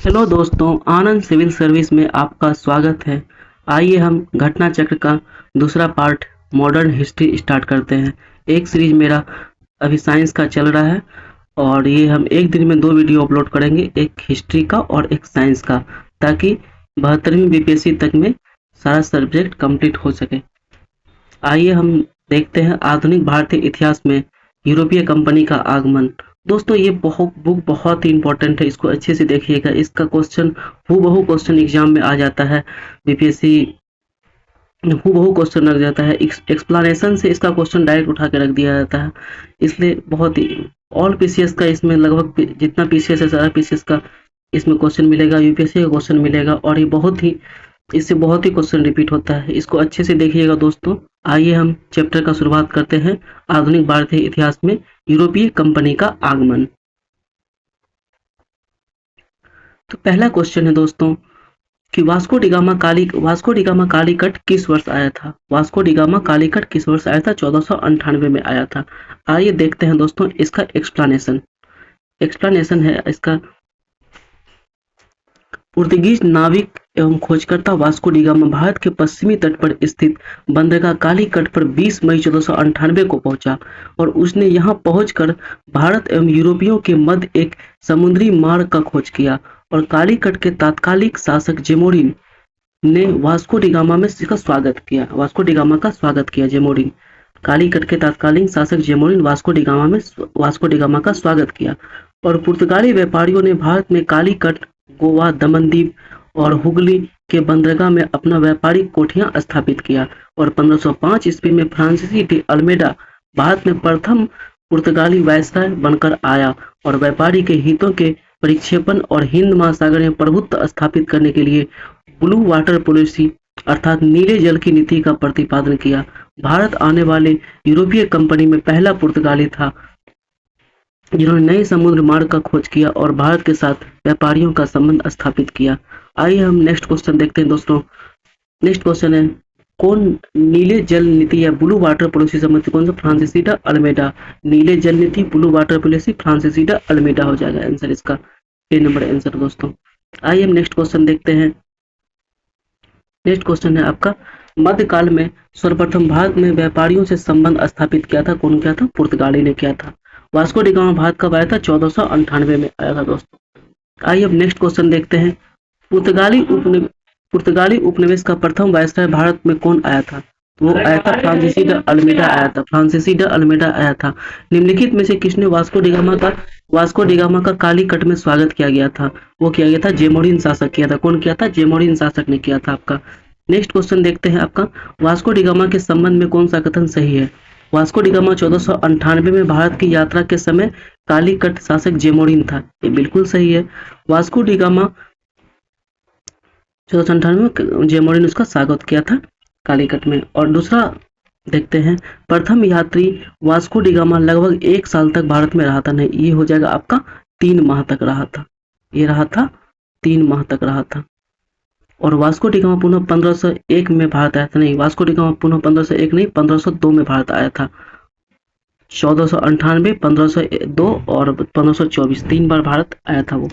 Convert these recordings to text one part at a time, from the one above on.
Hello दोस्तों, आनंद civil service में आपका स्वागत है। आइए हम घटना चक्र का दूसरा पार्ट मॉडर्न हिस्ट्री स्टार्ट करते हैं। एक सीरीज मेरा अभी साइंस का चल रहा है और ये हम एक दिन में 2 वीडियो अपलोड करेंगे, एक हिस्ट्री का और एक साइंस का, ताकि 72वीं बीपीएससी तक में सारा सब्जेक्ट कंप्लीट हो सके। आइए हम देखते हैं आधुनिक भारतीय इतिहास में यूरोपीय कंपनी का आगमन। दोस्तों ये बुक बहुत ही इंपॉर्टेंट है, इसको अच्छे से देखिएगा। इसका क्वेश्चन हूबहू क्वेश्चन एग्जाम में आ जाता है, बीपीएससी हूबहू क्वेश्चन लग जाता है। एक्सप्लेनेशन से इसका क्वेश्चन डायरेक्ट उठा के रख दिया जाता है, इसलिए बहुत ही ऑल पीसीएस का इसमें लगभग जितना पीसीएस है सारा पीसीएस का इसमें क्वेश्चन मिलेगा, यूपीएससी का क्वेश्चन मिलेगा और ये इससे बहुत ही क्वेश्चन रिपीट होता है। इसको अच्छे से देखिएगा दोस्तों। आइए हम चैप्टर का शुरुआत करते हैं, आधुनिक भारतीय इतिहास में यूरोपीय कंपनी का आगमन। तो पहला क्वेश्चन है दोस्तों कि वास्को डिगामा कालीकट किस वर्ष आया था। वास्को डिगामा कालीकट किस वर्ष आया था? 1498 में आया था। आइए देखते हैं दोस्तों इसका एक्सप्लेनेशन है इसका। पुर्तगीज नाविक एवं खोजकर्ता वास्को डिगामा भारत के पश्चिमी तट पर स्थित बंदरगाह कालीकट पर 20 मई 1498 को पहुंचा और उसने यहां पहुंचकर भारत एवं यूरोपियों के मध्य एक समुद्री मार्ग का खोज किया और कालीकट के तात्कालिक शासक जेमोरिन ने वास्को डिगामा में इसका स्वागत किया। वास्को डिगामा का स्वागत किया जेमोरिन। कालीकट के तात्कालिक शासक जेमोरिन वास्को डिगामा का स्वागत किया और पुर्तगाली व्यापारियों ने भारत में कालीकट, गोवा, दमनदीप और हुगली के बंदरगाह में अपना व्यापारिक कोठियां स्थापित किया और 1505 ईस्वी में फ्रांसीसी डी अल्मेडा भारत में प्रथम पुर्तगाली वायसराय बनकर आया और व्यापारी के हितों के परिक्षेपण और हिंद महासागर में प्रभुत्व स्थापित करने के लिए ब्लू वाटर पॉलिसी अर्थात नीले जल की नीति का प्रतिपादन किया। भारत आने वाले यूरोपीय कंपनी में पहला पुर्तगाली था जिन्होंने नए समुद्र मार्ग का खोज किया और भारत के साथ व्यापारियों का संबंध स्थापित किया। आइए हम नेक्स्ट क्वेश्चन देखते हैं दोस्तों। नेक्स्ट क्वेश्चन है कौन नीले जल नीति या ब्लू वाटर पॉलिसी संबंधी कौन सा? फ्रांसीसी डी अल्मेडा। नीले जल नीति, ब्लू वाटर पॉलिसी, फ्रांसीसी डी अल्मेडा हो जाएगा आंसर इसका। ए नंबर आंसर दोस्तों। आइए हम नेक्स्ट क्वेश्चन देखते हैं। नेक्स्ट क्वेश्चन है आपका मध्यकाल में सर्वप्रथम भारत में व्यापारियों से संबंध स्थापित किया था कौन किया था? पुर्तगाली ने किया था। वास्को डिगामा भारत कब आया था? 1498 में आया था दोस्तों। आइए अब नेक्स्ट क्वेश्चन देखते हैं। पुर्तगाली उपनिवेश का प्रथम वायसराय भारत में कौन आया था? वो आया था फ्रांसीसी डी अल्मेडा आया था। फ्रांसीसी डी अल्मेडा आया था। निम्नलिखित में से किसने वास्को डिगामा का कालीकट में स्वागत किया गया था? वो किया गया था जेमोरिन शासक किया था। कौन किया था? जेमोरिन शासक ने किया था आपका। नेक्स्ट क्वेश्चन देखते हैं आपका वास्को डिगामा के संबंध में कौन सा कथन सही है? वास्को डिगामा 1498 में भारत की यात्रा के समय कालीकट शासक जेमोरिन था, ये बिल्कुल सही है। वास्को डिगामा 1498 में जेमोरिन उसका स्वागत किया था कालीकट में। और दूसरा देखते हैं प्रथम यात्री वास्को डिगामा लगभग 1 साल तक भारत में रहा था। नहीं, ये हो जाएगा आपका 3 माह तक रहा था। ये रहा था 3 माह तक रहा था। और वास्को डिगामा पुनः 1501 में भारत आया था। नहीं, वास्को डिगामा पुनः 1501 नहीं 1502 में भारत आया था। 1498, 1502 और 1524 3 बार भारत आया था वो।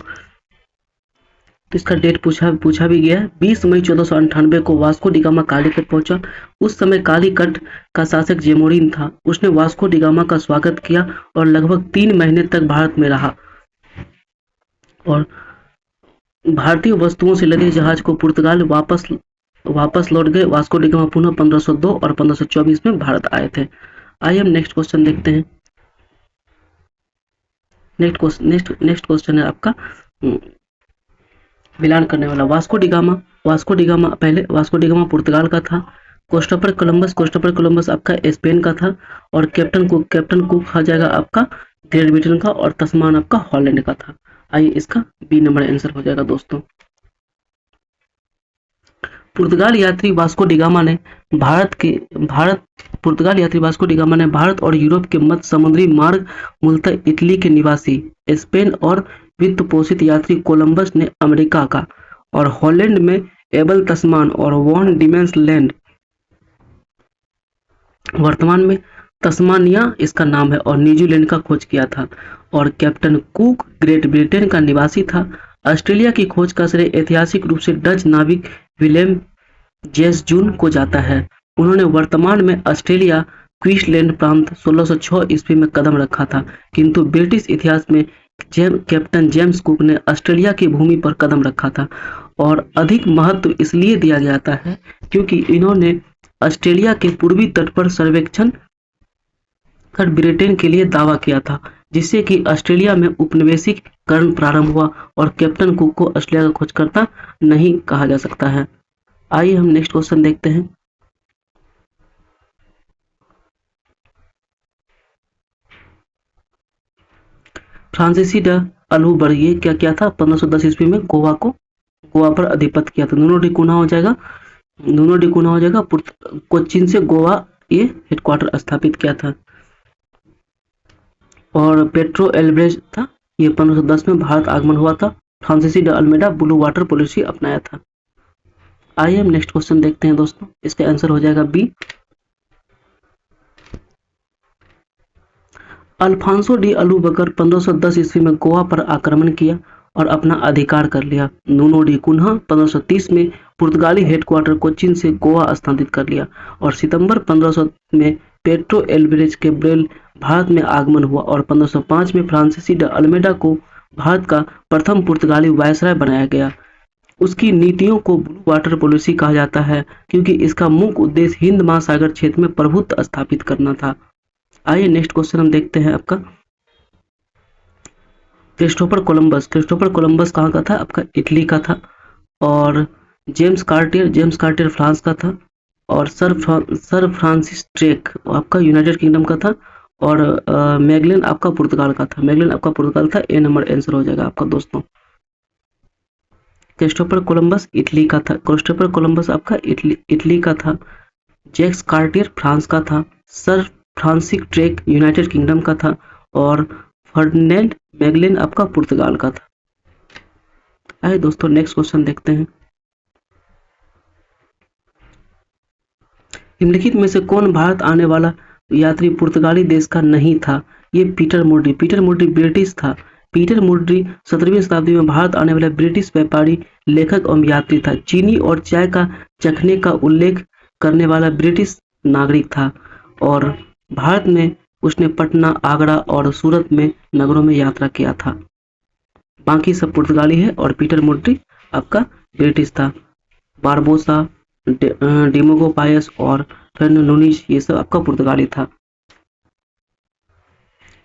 तो इसका डेट पूछा भी गया है। 20 मई 1498 को वास्को डिगामा कालीकट पहुंचा। उस समय कालीकट का शासक जेमोरिन था। उसने वास्को डिगामा का स्वागत किया और लगभग 3 महीने तक भारत में रहा और भारतीय वस्तुओं से लदे जहाज को पुर्तगाल वापस लौट गए। वास्को डिगामा पुनः 1502 और 1524 में भारत आए थे। आइए हम नेक्स्ट क्वेश्चन देखते हैं। नेक्स्ट क्वेश्चन है आपका मिलान करने वाला। वास्को डिगामा पुर्तगाल का था। क्रिस्टोफर कोलंबस आपका स्पेन का था और कैप्टन कुक आ जाएगा आपका ग्रेट ब्रिटेन का और तस्मान आपका हॉलैंड का था। आइए इसका बी नंबर आंसर हो जाएगा दोस्तों। पुर्तगाल यात्री वास्को डिगामा ने भारत और यूरोप के मध्य समुद्री मार्ग मूलतः इटली के निवासी स्पेन और वित्त पोषित यात्री कोलंबस ने अमेरिका का और हॉलैंड में एबल तस्मान और वॉन डिमेंस लैंड वर्तमान में तस्मानिया इसका नाम है और न्यूजीलैंड का खोज किया था। और कैप्टन कुक ग्रेट ब्रिटेन का निवासी था। ऑस्ट्रेलिया की खोज का श्रेय ऐतिहासिक रूप से डच नाविक विलेम जेस जून को जाता है। उन्होंने वर्तमान में ऑस्ट्रेलिया क्वींसलैंड प्रांत 1606 ईस्वी में कदम रखा था, किंतु ब्रिटिश इतिहास में कैप्टन जेम्स कुक ने ऑस्ट्रेलिया की भूमि पर कदम रखा था और अधिक महत्व इसलिए दिया जाता है क्योंकि इन्होंने ऑस्ट्रेलिया के पूर्वी तट पर सर्वेक्षण कर ब्रिटेन के लिए दावा किया था, जिससे कि ऑस्ट्रेलिया में उपनिवेशीकरण प्रारंभ हुआ और कैप्टन कुक को ऑस्ट्रेलिया का खोजकर्ता नहीं कहा जा सकता है। आइए हम नेक्स्ट क्वेश्चन देखते हैं। फ्रांसीसी ड अल्बुबर्ग ये क्या किया था? 1510 ईस्वी में गोवा पर अधिपत्य किया था। दोनों डिकोना हो जाएगा। कोच्चिन से गोवा ये हेडक्वार्टर स्थापित किया था। और पेट्रो एल्ब्रेज था, ये 1510 में भारत आगमन हुआ था। फ्रांसीसी ड अल्मेडा ब्लू वाटर पॉलिसी अपनाया था। आइए हम नेक्स्ट क्वेश्चन देखते हैं दोस्तों। इसका आंसर हो जाएगा बी। अल्फांसो डी अल्बुकर्क 1510 ईस्वी में गोवा पर आक्रमण किया और अपना अधिकार कर लिया। नूनो डी कुन्हा 1530 में पुर्तगाली हेडक्वार्टर कोच्चिन से गोवा स्थानांतरित कर लिया और सितंबर 1500 में पेट्रो एल्वेरेज कैब्रेल भारत में आगमन हुआ और 1505 में फ्रांसीसी ड अल्मेडा को भारत का प्रथम पुर्तगाली वायसराय बनाया गया। उसकी नीतियों को ब्लू वाटर पॉलिसी कहा जाता है क्योंकि इसका मुख्य उद्देश्य हिंद महासागर क्षेत्र में प्रभुत्व स्थापित करना था। आइए नेक्स्ट क्वेश्चन हम देखते हैं आपका। क्रिस्टोफर कोलंबस कहाँ का था? आपका इटली का था। और जेम्स कार्टियर फ्रांस का था। और सर फ्रांसिस ड्रेक आपका यूनाइटेड किंगडम का था। और मैगलन आपका पुर्तगाल का था। ए नंबर आंसर हो जाएगा आपका दोस्तों। क्रिस्टोफर कोलंबस इटली का था। आपका इटली का था। जैक्स कार्टियर फ्रांस का था। Sir Francis Drake United kingdom का था और फर्डिनेंड मैगलन आपका पुर्तगाल का था। आइए दोस्तों नेक्स्ट क्वेश्चन देखते हैं। निम्नलिखित में से कौन भारत आने वाला यात्री पुर्तगाली देश का नहीं था? ये पीटर मोड्री ब्रिटिश था। पीटर मोड्री 17वीं शताब्दी में भारत आने वाला ब्रिटिश व्यापारी, लेखक एवं यात्री था। चीनी और चाय का चखने का उल्लेख करने वाला ब्रिटिश नागरिक था और भारत में उसने पटना, आगरा और सूरत में नगरों में यात्रा किया था। बाकी सब पुर्तगाली है और पीटर मोड्री आपका ब्रिटिश था। बारबोसा, डिमोगो पायस और फर्नांडो नूनीज ये सब आपका पुर्तगाली था।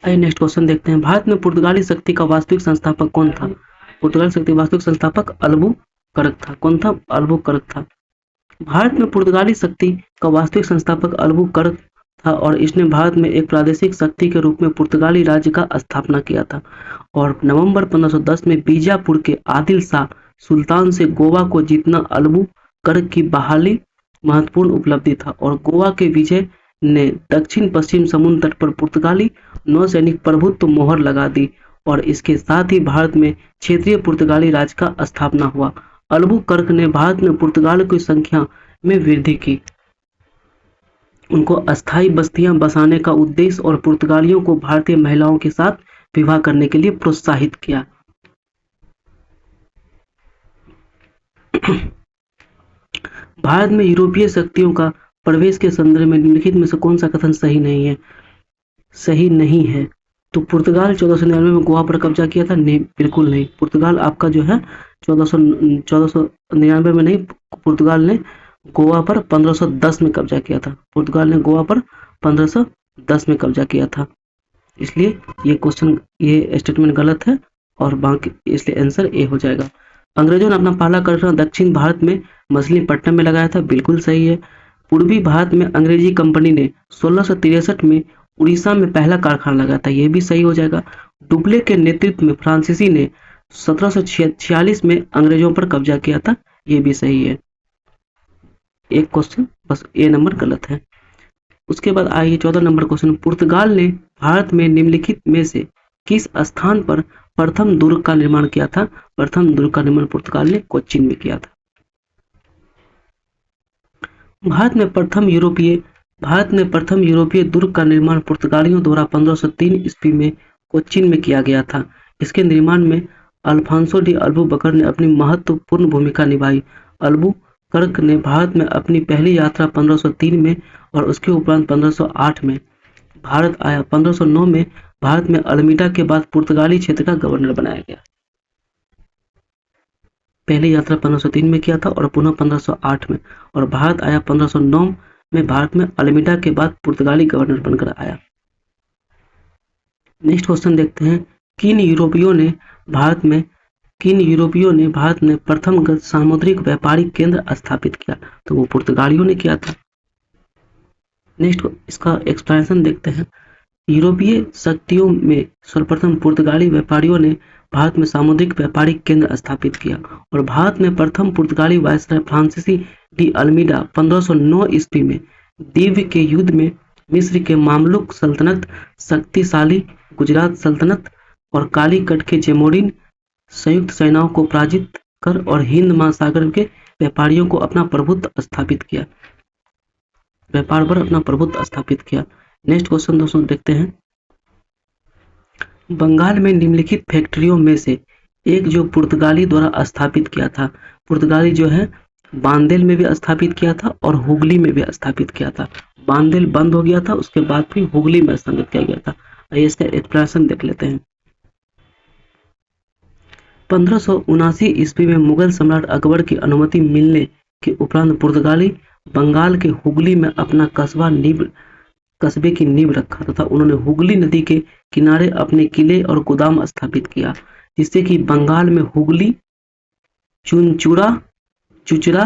आइए नेक्स्ट क्वेश्चन देखते हैं। भारत में पुर्तगाली शक्ति का वास्तविक संस्थापक कौन था? पुर्तगाली शक्ति वास्तविक संस्थापक अल्बुकर्क था। कौन था? अल्बुकर्क था। भारत में पुर्तगाली शक्ति का वास्तविक संस्थापक अल्बुकर्क था और इसने भारत में एक प्रादेशिक शक्ति के रूप में पुर्तगाली राज्य का स्थापना किया था और नवंबर 1510 में बीजापुर के आदिल शाह सुल्तान से गोवा को जीतना अल्बुकर्क की बहाली महत्वपूर्ण उपलब्धि था और गोवा के विजय ने दक्षिण पश्चिम समुद्र तट पर पुर्तगाली नौसैनिक प्रभुत्व मोहर लगा दी और इसके साथ ही भारत में क्षेत्रीय पुर्तगाली राज्य का स्थापना हुआ। अल्बुकर्क ने भारत में पुर्तगाल की संख्या में वृद्धि की, उनको अस्थायी बस्तियां बसाने का उद्देश्य और पुर्तगालियों को भारतीय महिलाओं के साथ विवाह करने के लिए प्रोत्साहित किया। भारत में यूरोपीय शक्तियों का प्रवेश के संदर्भ में निम्नलिखित में से कौन सा कथन सही नहीं है? तो पुर्तगाल 1499 में गोवा पर कब्जा किया था? नहीं, बिल्कुल नहीं। पुर्तगाल आपका जो है 1499 में नहीं, पुर्तगाल ने गोवा पर 1510 में कब्जा किया था। 1510 में कब्जा किया था। इसलिए ये स्टेटमेंट गलत है और बाकी इसलिए आंसर ए हो जाएगा। अंग्रेजों ने अपना पहला कारखाना दक्षिण भारत में मछलीपट्टनम में लगाया था। बिल्कुल सही है। पूर्वी भारत में अंग्रेजी कंपनी ने 1663 में उड़ीसा में पहला कारखाना लगाया था। यह भी सही हो जाएगा। डुप्ले के नेतृत्व में फ्रांसीसी ने 1746 में अंग्रेजों पर कब्जा किया था। यह भी सही है। एक क्वेश्चन बस ए नंबर गलत है। उसके बाद आइए 14 नंबर क्वेश्चन। पुर्तगाल ने भारत में निम्नलिखित में से किस स्थान पर प्रथम दुर्ग का निर्माण किया था? प्रथम दुर्ग का निर्माण पुर्तगाल ने कोच्चिन में किया था। भारत में प्रथम यूरोपीय भारत में प्रथम यूरोपीय दुर्ग का निर्माण पुर्तगालियों द्वारा 1503 ईस्वी में कोच्चिन में किया गया था। इसके निर्माण में अल्फांसो डी अल्बुकर्क ने अपनी महत्वपूर्ण भूमिका निभाई। अल्बुकर्क ने भारत में अपनी पहली यात्रा 1503 में और उसके उपरांत 1508 में भारत आया। 1509 में भारत में अल्मीडा के बाद पुर्तगाली क्षेत्र का गवर्नर बनाया गया। पहली यात्रा 1503 में किया था और पुनः 1508 में, और भारत आया 1509 में। भारत में अल्मीडा के बाद पुर्तगाली गवर्नर बनकर आया। नेक्स्ट क्वेश्चन देखते हैं, किन यूरोपियों ने भारत में प्रथम सामुद्रिक व्यापारिक केंद्र स्थापित किया? तो वो पुर्तगालियों ने किया था। नेक्स्ट इसका एक्सप्लेनेशन देखते हैं। यूरोपीय शक्तियों में सर्वप्रथम पुर्तगाली व्यापारियों ने भारत में सामुद्रिक व्यापारिक केंद्र स्थापित किया, और भारत में प्रथम पुर्तगाली वायसराय फ्रांसीसी डी अल्मीडा 1509 ईस्वी में दिव्य के युद्ध में मिस्र के मामलुक सल्तनत, शक्तिशाली गुजरात सल्तनत और कालीकट के जेमोरिन संयुक्त सेनाओं को पराजित कर और हिंद महासागर के व्यापारियों को अपना प्रभुत्व स्थापित किया, व्यापार पर अपना प्रभुत्व स्थापित किया। नेक्स्ट क्वेश्चन दोस्तों देखते हैं, बंगाल में निम्नलिखित फैक्ट्रियों में से एक जो पुर्तगाली द्वारा स्थापित किया था। पुर्तगाली जो है बांदेल में भी स्थापित किया था और हुगली में भी स्थापित किया था। बांदेल बंद हो गया था, उसके बाद फिर हुगली में स्थापित किया गया था। आइए इसका एक्सप्लेनेशन देख लेते हैं। 1579 ईस्वी में मुगल सम्राट अकबर की अनुमति मिलने के उपरांत पुर्तगाली बंगाल के हुगली में अपना कस्बे की नींव रखा तथा उन्होंने हुगली नदी के किनारे अपने किले और गोदाम स्थापित किया, जिससे कि बंगाल में हुगली चुचुरा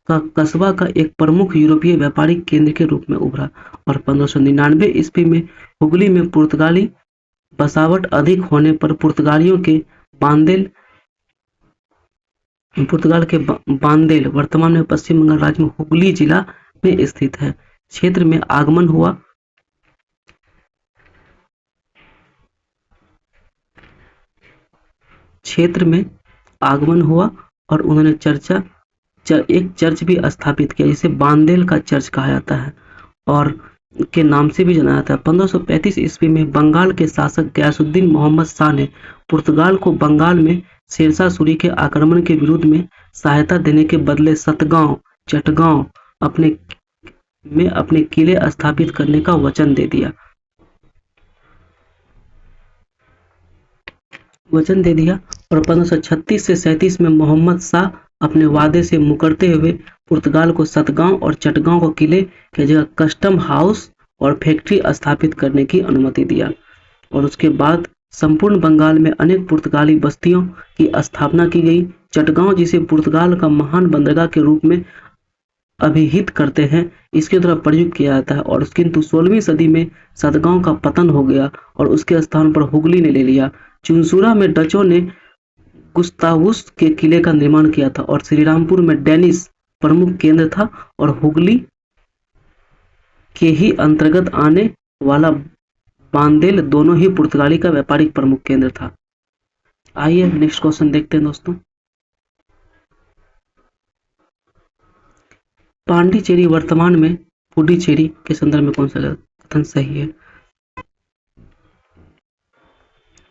का कस्बा का एक प्रमुख यूरोपीय व्यापारिक केंद्र के रूप में उभरा। और 1599 ईस्वी में हुगली में पुर्तगाली बसावट अधिक होने पर पुर्तगाल के बांदेल वर्तमान में पश्चिम बंगाल राज्य में हुगली जिला में स्थित है क्षेत्र में आगमन हुआ और उन्होंने एक चर्च भी स्थापित किया, जिसे बांदेल का चर्च कहा जाता है और के नाम से भी जाना जाता है। 1535 ईस्वी में बंगाल के शासक गयासुद्दीन मोहम्मद शाह ने पुर्तगाल को बंगाल में शेरशाह सूरी के आक्रमण के विरुद्ध में सहायता देने के बदले चटगांव अपने किले स्थापित करने का वचन दे दिया और 1536 से 37 में मोहम्मद शाह अपने वादे से मुकरते हुए पुर्तगाल को सतगांव और चटगांव को किले की जगह कस्टम हाउस और फैक्ट्री स्थापित करने की अनुमति दिया, और उसके बाद संपूर्ण बंगाल में अनेक पुर्तगाली बस्तियों की स्थापना की गई। चटगांव, जिसे पुर्तगाल का महान बंदरगाह के रूप में अभिहित करते हैं, इसके द्वारा प्रयुक्त किया जाता है, और किंतु 16वीं सदी में सतगांव का पतन हो गया और उसके स्थान पर हुगली ने ले लिया। चुनसुरा में डचों ने गुस्तावुस के किले का निर्माण किया था और श्रीरामपुर में डेनिश प्रमुख केंद्र था, और हुगली के ही अंतर्गत आने वाला बांदेल दोनों ही पुर्तगाली का व्यापारिक प्रमुख केंद्र था। आइए नेक्स्ट क्वेश्चन देखते हैं दोस्तों। पांडिचेरी वर्तमान में पुडुचेरी के संदर्भ में कौन सा कथन सही है?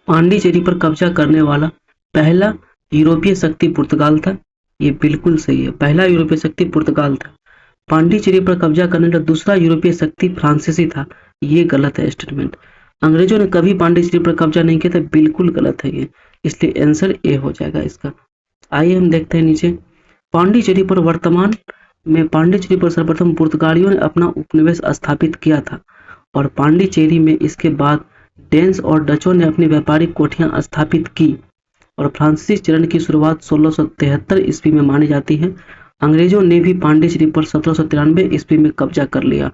पांडिचेरी पर कब्जा करने वाला पहला यूरोपीय शक्ति पुर्तगाल था। ये बिल्कुल सही है, पहला यूरोपीय शक्ति पुर्तगाल था। पांडिचेरी पर कब्जा करने वाला दूसरा यूरोपीय शक्ति फ्रांसीसी था। ये गलत है स्टेटमेंट। अंग्रेजों ने कभी पांडिचेरी पर कब्जा नहीं किया था, बिल्कुल गलत है ये, इसलिए आंसर ए हो जाएगा इसका। आइए हम देखते हैं नीचे। पांडिचेरी पर सर्वप्रथम पुर्तगालियों ने अपना उपनिवेश स्थापित किया था, और पांडिचेरी में इसके बाद डेन्स और डचों ने अपनी व्यापारिक कोठियां स्थापित की, और फ्रांसीसी चरण की शुरुआत 1673 ईस्वी में मानी जाती है। अंग्रेजों ने भी पांडिचेरी पर 1793 ईस्वी में कब्जा कर लिया,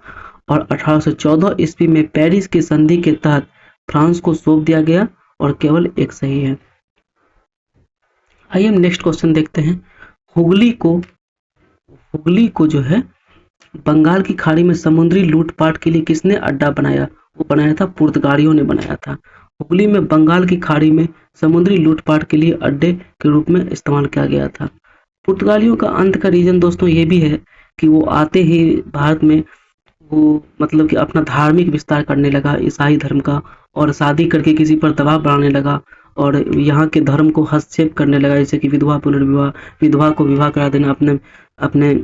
और 1814 ईस्वी में पेरिस की संधि के तहत फ्रांस को सौंप दिया गया, और केवल एक सही है। आइए हम नेक्स्ट क्वेश्चन देखते हैं। हुगली को जो है बंगाल की खाड़ी में समुद्री लूटपाट के लिए किसने अड्डा बनाया? वो बनाया था पुर्तगालियों ने बनाया था। हुगली में बंगाल की खाड़ी में समुद्री लूटपाट के लिए अड्डे के रूप में इस्तेमाल किया गया था। पुर्तगालियों का अंत का रीजन दोस्तों ये भी है कि वो आते ही भारत में वो मतलब कि अपना धार्मिक विस्तार करने लगा ईसाई धर्म का, और शादी करके किसी पर दबाव बनाने लगा और यहाँ के धर्म को हस्तक्षेप करने लगा, जैसे कि विधवा पुनर्विवाह, विधवा को विवाह करा देना अपने अपने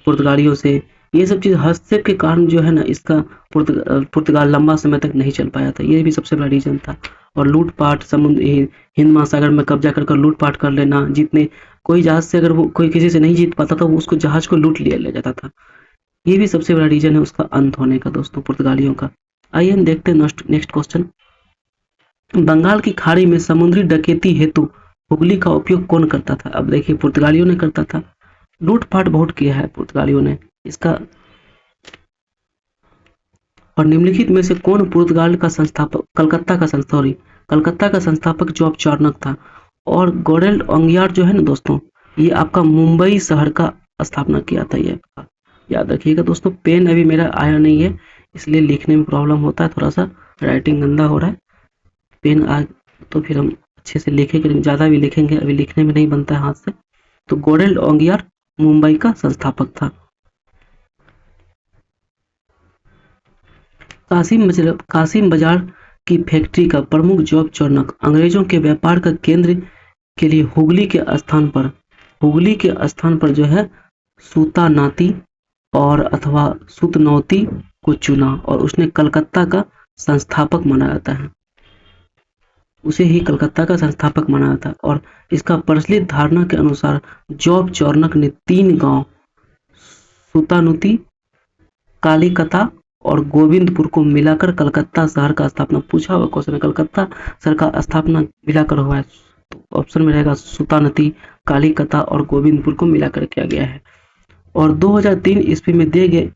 पुर्तगालियों से। ये सब चीज़ हस्तक्षेप के कारण जो है ना, इसका पुर्तगाल लंबा समय तक नहीं चल पाया था। ये भी सबसे बड़ा रीज़न था। और लूट-पाट, हिंद महासागर में कब्जा कर लूट-पाट कर लेना, जितने कोई जहाज़ से अगर वो कोई किसी से नहीं जीत पाता था, वो उसको जहाज़ को लूट लिया जाता था। ये भी सबसे बड़ा रीज़न है उसका अंत होने का दोस्तों, पुर्तगालियों का। आइए हम देखते हैं नेक्स्ट क्वेश्चन। बंगाल की खाड़ी में समुद्री डकैती हेतु हुगली का उपयोग कौन करता था? अब देखिए, पुर्तगालियों ने करता था। लूट-पाट बहुत किया है पुर्तगालियों ने। इसका और निम्नलिखित में से कौन पुर्तगाल का संस्थापक कलकत्ता का संस्थापक जॉब चार्नक था। और गोरेल्ड ओंगियार जो है ना दोस्तों, ये आपका मुंबई शहर का स्थापना किया था। ये आपका याद रखिएगा दोस्तों। पेन अभी मेरा आया नहीं है, इसलिए लिखने में प्रॉब्लम होता है, थोड़ा सा राइटिंग गंदा हो रहा है। पेन आ तो फिर हम अच्छे से लिखेंगे, ज़्यादा भी लिखेंगे, अभी लिखने में नहीं बनता है हाथ से। तो गोरेल्ड ओंगियार मुंबई का संस्थापक था। कासिम बाजार की फैक्ट्री का प्रमुख जॉब चार्नक अंग्रेजों के व्यापार का केंद्र के लिए हुगली के स्थान पर जो है सूतानाती और अथवा सुतनौती को चुना, और उसने कलकत्ता का संस्थापक माना जाता है। उसे ही कलकत्ता का संस्थापक माना जाता है। और इसका प्रचलित धारणा के अनुसार जॉब चार्नक ने 3 गांव सूतानुती, कालीकता और गोविंदपुर को मिलाकर कलकत्ता शहर का स्थापना, पूछा हुआ क्वेश्चन है, कलकत्ता शहर का स्थापना मिलाकर हुआ है। तो ऑप्शन में रहेगा सुतानती, कालीकता और गोविंदपुर को मिलाकर किया गया है। और 2003 ईस्वी में दिए गए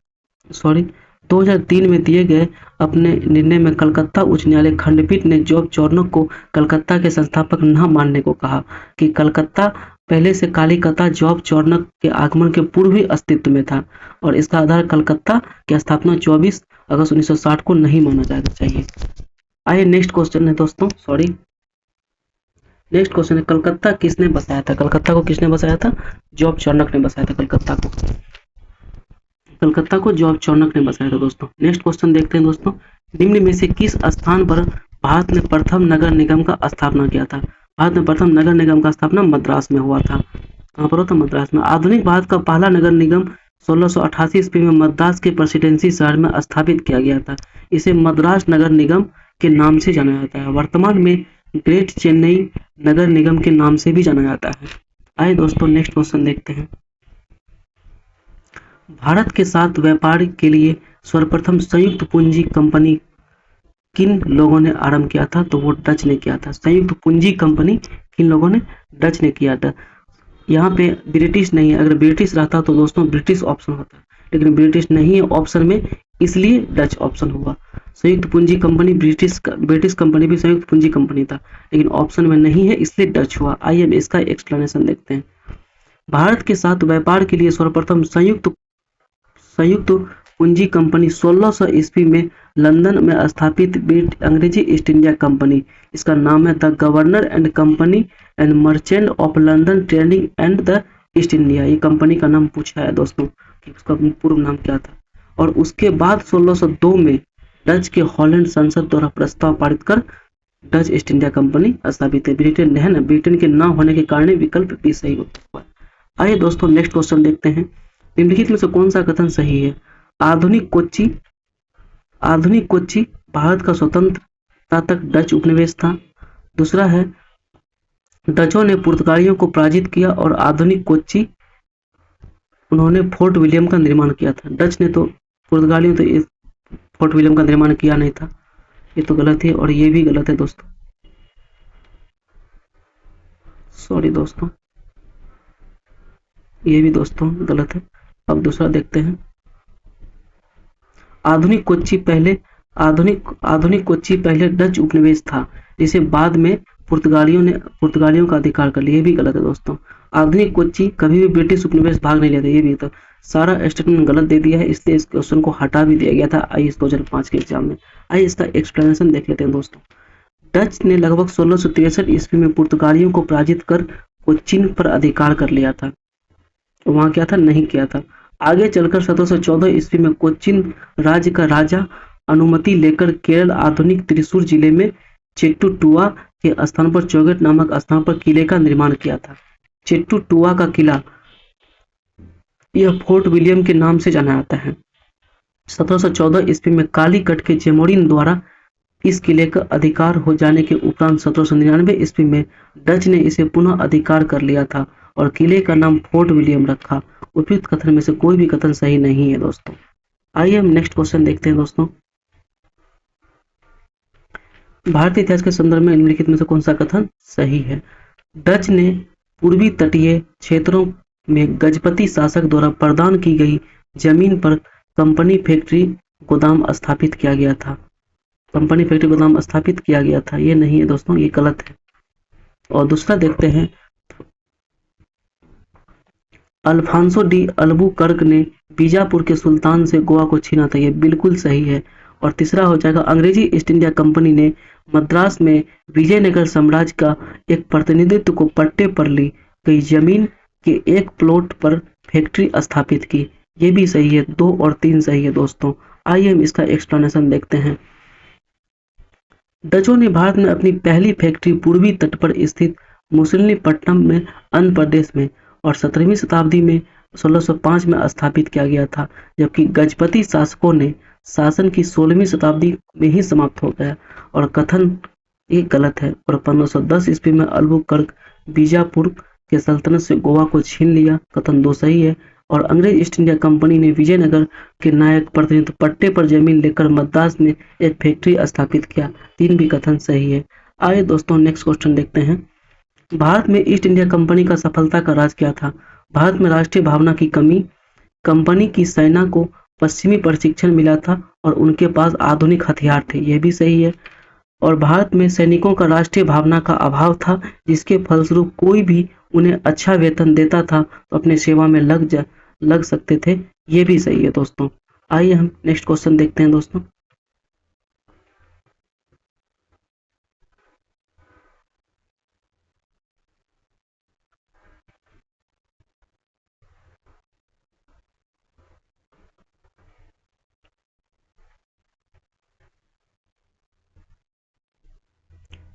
2003 में दिए गए अपने निर्णय में कलकत्ता उच्च न्यायालय खंडपीठ ने जॉब चार्नक को कलकत्ता के संस्थापक न मानने को कहा कि कलकत्ता पहले से कालीकता जॉब चार्नक के आगमन के पूर्व ही अस्तित्व में था, और इसका आधार कलकत्ता की स्थापना 24 अगस्त 1960 को नहीं माना जाना चाहिए। आइए नेक्स्ट क्वेश्चन है दोस्तों, नेक्स्ट क्वेश्चन है, कलकत्ता किसने बसाया था? कलकत्ता को किसने बसाया था? जॉब चार्नक ने बसाया था कलकत्ता को जॉब चार्नक ने बसाया था दोस्तों। नेक्स्ट क्वेश्चन देखते हैं दोस्तों, निम्न में से किस स्थान पर भारत ने प्रथम नगर निगम का स्थापना किया था? भारत में प्रथम नगर निगम का स्थापना मद्रास में हुआ था। कहाँ पर हुआ था? मद्रास में। आधुनिक भारत का पहला नगर निगम 1688 ईस्वी में मद्रास के प्रेसिडेंसी शहर में स्थापित किया गया था। इसे मद्रास नगर निगम के नाम से जाना जाता है। वर्तमान में ग्रेट चेन्नई नगर निगम के नाम से भी जाना जाता है। आइए दोस्तों नेक्स्ट क्वेश्चन देखते हैं। भारत के साथ व्यापार के लिए सर्वप्रथम संयुक्त पूंजी कंपनी किन लोगों ने आरंभ किया था? तो वो डच ने किया था। संयुक्त पूंजी कंपनी किन लोगों ने? डच ने किया था। यहाँ पे ब्रिटिश नहीं है, अगर ब्रिटिश रहता तो दोस्तों ब्रिटिश ऑप्शन होता, लेकिन ब्रिटिश नहीं है ऑप्शन में, इसलिए डच ऑप्शन हुआ। संयुक्त पूंजी कंपनी ब्रिटिश कंपनी भी संयुक्त पूंजी कंपनी था, लेकिन ऑप्शन में नहीं है, इसलिए डच हुआ। आइए अब इसका एक्सप्लेनेशन देखते हैं। भारत के साथ व्यापार के लिए सर्वप्रथम संयुक्त पूंजी कंपनी 1600 ईस्वी में लंदन में स्थापित अंग्रेजी ईस्ट इंडिया कंपनी, इसका नाम है the governor and company and merchant of London trading and the east India. ये कंपनी का नाम पूछा है दोस्तों कि उसका पूर्व नाम क्या था। और उसके बाद 1602 में डच के हॉलैंड संसद द्वारा प्रस्ताव पारित कर डच ईस्ट इंडिया कंपनी स्थापित है। ब्रिटेन है ना, ब्रिटेन के न होने के कारण विकल्प भी सही हुआ। आइए दोस्तों नेक्स्ट क्वेश्चन देखते हैं। निम्नलिखित में से कौन सा कथन सही है? आधुनिक कोच्चि भारत का स्वतंत्रता तक डच उपनिवेश था। दूसरा है, डचों ने पुर्तगालियों को पराजित किया और आधुनिक कोच्चि उन्होंने फोर्ट विलियम का निर्माण किया था। डच ने तो पुर्तगालियों तो इस फोर्ट विलियम का निर्माण किया नहीं था। ये तो गलत है, और ये भी गलत है दोस्तों, सॉरी दोस्तों, ये भी दोस्तों गलत है। अब दूसरा देखते हैं। आधुनिक कोच्चि पहले डच उपनिवेश था, जिसे बाद में पुर्तगालियों का अधिकार कर लिया। ये भी गलत है दोस्तों। आधुनिक कोच्चि कभी भी ब्रिटिश उपनिवेश भाग नहीं लेते। ये भी तो सारा स्टेटमेंट गलत दे दिया है, इसलिए इस क्वेश्चन को हटा भी दिया गया था आईएएस 2005 के एग्जाम में। आइए इसका एक्सप्लेनेशन देख लेते हैं दोस्तों। डच ने लगभग 1663 ईस्वी में पुर्तगालियों को पराजित कर कोच्चिन पर अधिकार कर लिया था। वहां क्या था? नहीं किया था। आगे चलकर 1714 ईस्वी में कोच्चिन राज्य का राजा अनुमति लेकर केरल आधुनिक त्रिशूर जिले में चेट्टुटुआ के स्थान पर चौगेट नामक स्थान पर किले का निर्माण किया था। चेट्टुटुआ का किला यह फोर्ट विलियम के नाम से जाना जाता है। 1714 ईस्वी में कालीकट के जेमोरिन द्वारा इस किले का अधिकार हो जाने के उपरांत 1799 ईस्वी में डच ने इसे पुनः अधिकार कर लिया था और किले का नाम फोर्ट विलियम रखा। उपयुक्त कथन में से कोई भी कथन सही नहीं है दोस्तों। आइए हम नेक्स्ट क्वेश्चन देखते हैं दोस्तों। भारतीय इतिहास के संदर्भ में निम्नलिखित में से कौन सा कथन सही है? डच ने पूर्वी तटीय क्षेत्रों में गजपति शासक द्वारा प्रदान की गई जमीन पर कंपनी फैक्ट्री गोदाम स्थापित किया गया था। कंपनी फैक्ट्री गोदाम स्थापित किया गया था, ये नहीं है दोस्तों, ये गलत है। और दूसरा देखते हैं, अल्फांसो डी अल्बुकर्क ने बीजापुर के सुल्तान से गोवा को छीना था, ये बिल्कुल सही है। और तीसरा हो जाएगा, अंग्रेजी ईस्ट इंडिया कंपनी ने मद्रास में विजयनगर साम्राज्य का एक प्रतिनिधित्व को पट्टे पर ली गई जमीन के एक प्लॉट पर फैक्ट्री स्थापित की, ये भी सही है। 2 और 3 सही है दोस्तों। आइए हम इसका एक्सप्लेनेशन देखते हैं। डचों ने भारत में अपनी पहली फैक्ट्री पूर्वी तट पर स्थित मुसलिनीपट्टनम में आंध्र प्रदेश में और 17वीं शताब्दी में 1605 में स्थापित किया गया था, जबकि गजपति शासकों ने शासन की 16वीं शताब्दी में ही समाप्त हो गया। और कथन ये गलत है। और 1510 ईस्वी में अल्बुकर्क बीजापुर के सल्तनत से गोवा को छीन लिया, कथन 2 सही है। और अंग्रेज ईस्ट इंडिया कंपनी ने विजयनगर के नायक प्रतिनिधित्व पट्टे पर जमीन लेकर मद्रास में एक फैक्ट्री स्थापित किया, 3 भी कथन सही है। आइए दोस्तों नेक्स्ट क्वेश्चन देखते हैं। भारत में ईस्ट इंडिया कंपनी का सफलता का राज क्या था? भारत में राष्ट्रीय भावना की कमी, कंपनी की सेना को पश्चिमी प्रशिक्षण मिला था और उनके पास आधुनिक हथियार थे, यह भी सही है। और भारत में सैनिकों का राष्ट्रीय भावना का अभाव था, जिसके फलस्वरूप कोई भी उन्हें अच्छा वेतन देता था तो अपने सेवा में लग सकते थे, ये भी सही है दोस्तों। आइए हम नेक्स्ट क्वेश्चन देखते हैं दोस्तों।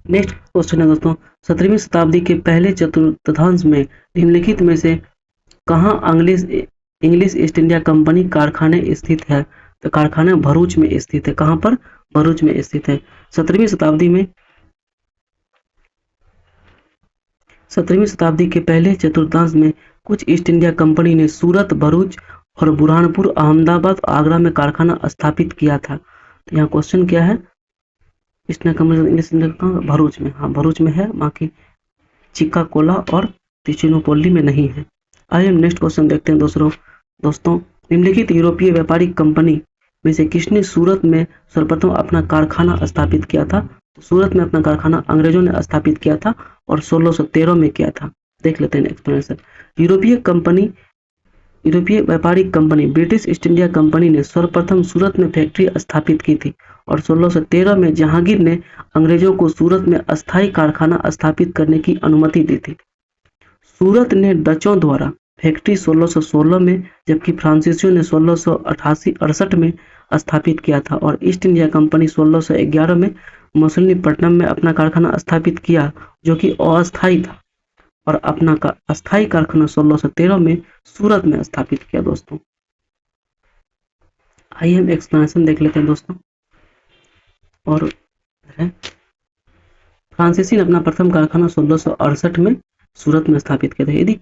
नेक्स्ट क्वेश्चन है दोस्तों, 17वीं शताब्दी के पहले चतुर्थांश में निम्नलिखित में से कहाँ इंग्लिश ईस्ट इंडिया कंपनी कारखाने स्थित है? तो कारखाना भरूच में स्थित है। कहाँ पर? भरूच में स्थित है। 17वीं शताब्दी के पहले चतुर्थांश में कुछ ईस्ट इंडिया कंपनी ने सूरत, भरूच और बुरहानपुर, अहमदाबाद, आगरा में कारखाना स्थापित किया था। तो यहाँ क्वेश्चन क्या है? East India company English India Bharuch में, हाँ भरूच में है, बाकी चिक्काकोला और तिरुचिरापल्ली में नहीं है। आइए हम नेक्स्ट क्वेश्चन देखते हैं दोस्तों। निम्नलिखित यूरोपीय व्यापारिक कंपनी में से किसने सूरत में सर्वप्रथम अपना कारखाना स्थापित किया था? तो सूरत में अपना कारखाना अंग्रेजों ने स्थापित किया था और 1613 में किया था। देख लेते हैं एक्सप्लेनेशन। यूरोपीय व्यापारिक company British east India company ने सर्वप्रथम सूरत में फैक्ट्री स्थापित की थी और 1613 में जहांगीर ने अंग्रेजों को सूरत में अस्थायी कारखाना स्थापित करने की अनुमति दी थी। सूरत ने डचों द्वारा फैक्ट्री 1616 में, जबकि फ्रांसीसियों ने 1668 में स्थापित किया था और ईस्ट इंडिया कंपनी 1611 में मसूलीपट्टनम में अपना कारखाना स्थापित किया, जो कि अस्थायी था, और अपना अस्थायी कारखाना 1613 में सूरत में स्थापित किया दोस्तों। आइए हम एक्सप्लेनेशन देख लेते हैं दोस्तों। और फ्रांसीसी ने अपना प्रथम कारखाना 1668 में सूरत में स्थापित किया था। यदि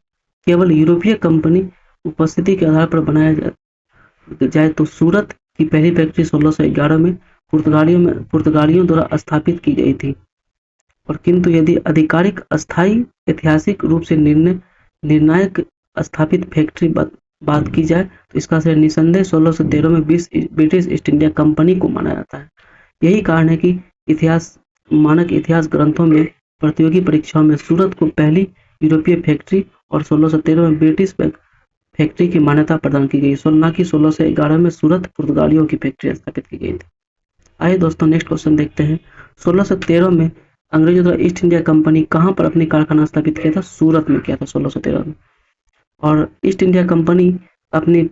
केवल यूरोपीय कंपनी उपस्थिति के आधार पर बनाया जाए तो सूरत की पहली फैक्ट्री 1611 में पुर्तगालियों द्वारा स्थापित की गई थी। और किंतु यदि आधिकारिक अस्थायी ऐतिहासिक रूप से निर्णायक स्थापित फैक्ट्री बात की जाए तो इसका श्रेय निसंदेह 1613 में ब्रिटिश ईस्ट इंडिया कंपनी को माना जाता है। यही कारण है कि मानक इतिहास ग्रंथों में प्रतियोगी परीक्षाओं में सूरत को पहली यूरोपीय फैक्ट्री और 1613 में ब्रिटिश फैक्ट्री की मान्यता प्रदान की गई, न कि 1611 में सूरत पुर्तगालियों की फैक्ट्री स्थापित की गई थी। आइए दोस्तों नेक्स्ट क्वेश्चन देखते हैं। 1613 में अंग्रेजों द्वारा ईस्ट इंडिया कंपनी कहाँ पर अपनी कारखाना स्थापित किया था? सूरत में किया था 1613 में। और ईस्ट इंडिया कंपनी अपनी